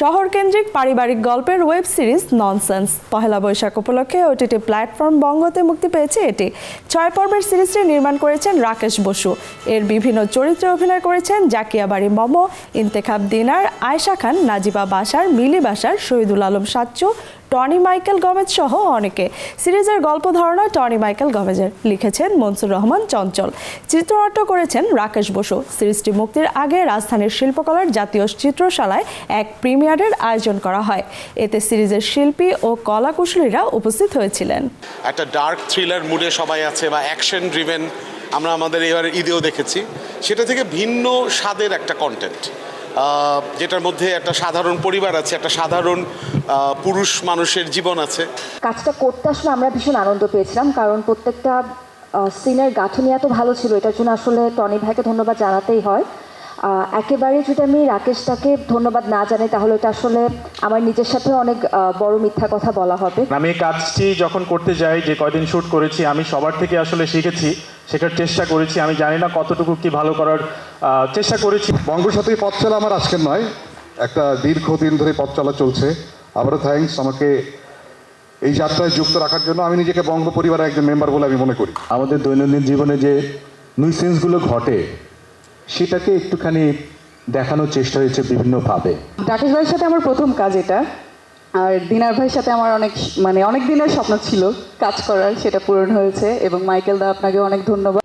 শহরকেন্দ্রিক পারিবারিক গল্পের web series nonsense Pohela Boishakh উপলক্ষে ওটিটি প্ল্যাটফর্ম বঙ্গতে মুক্তি পেয়েছে এটি 6 পর্বের সিরিজটি নির্মাণ করেছেন রাকেশ বসু। এর বিভিন্ন চরিত্রে অভিনয় করেছেন জাকিয়া বাড়ি মম, ইন্তেখাব দিনার, আয়েশা খান, নাজিবা বাশার, মিলি বাশার, শহীদুল আলম সাচ্চু, টনি মাইকেল গমেজ সহ অনেকে। সিরিজের গল্প ধারণা টনি মাইকেল গমেজের, লিখেছেন মনসুর রহমান চঞ্চল, চিত্রনাট্য করেছেন রাকেশ বসু। সিরিজটি মুক্তির আগে রাজধানীর শিল্পকলার জাতীয় চিত্রশালায় এক প্রিমিয়ারের আয়োজন করা হয়। এতে সিরিজের শিল্পী ও কলাকুশলীরা উপস্থিত হয়েছিলেন। একটা ডার্ক থ্রিলার মুডে সবাই আছে বা অ্যাকশন ড্রিভেন আমরা আমাদের এবার ঈদেও দেখেছি, সেটা থেকে ভিন্ন স্বাদের একটা কন্টেন্ট, যেটার মধ্যে একটা সাধারণ পরিবার আছে, একটা সাধারণ পুরুষ মানুষের জীবন আছে। কাজটা করতে আসলে আমরা ভীষণ আনন্দ পেয়েছিলাম, কারণ প্রত্যেকটা সিনের গাঁথনি এত ভালো ছিল। এটার জন্য আসলে টনি ভাইকে ধন্যবাদ জানাতেই হয়। একেবারে যদি আমি রাকেশটাকে ধন্যবাদ না জানাই তাহলে এটা আসলে আমার নিজের সাথে অনেক বড় মিথ্যা কথা বলা হবে। আমি কাজটি যখন করতে যাই, যে কয়দিন শ্যুট করেছি, আমি সবার থেকে আসলে শিখেছি, শেখার চেষ্টা করেছি। আমি জানি না কতটুকু কি ভালো করার চেষ্টা করেছি। বঙ্গর সাথে পথ চলা আমার আজকের নয়, একটা দীর্ঘদিন ধরে পথ চলা চলছে। আবারও থ্যাঙ্কস আমাকে এই যাত্রায় যুক্ত রাখার জন্য। আমি নিজেকে বঙ্গ পরিবারের একজন মেম্বার বলে আমি মনে করি। আমাদের দৈনন্দিন জীবনে যে নুইসেন্সগুলো ঘটে সেটাকে একটুখানি দেখানোর চেষ্টা হয়েছে বিভিন্নভাবে। রাকেশ ভাইয়ের সাথে আমার প্রথম কাজ এটা, আর দিনার ভাইয়ের সাথে আমার অনেক দিনের স্বপ্ন ছিল কাজ করার, সেটা পূরণ হয়েছে। এবং মাইকেল দা, আপনাকে অনেক ধন্যবাদ।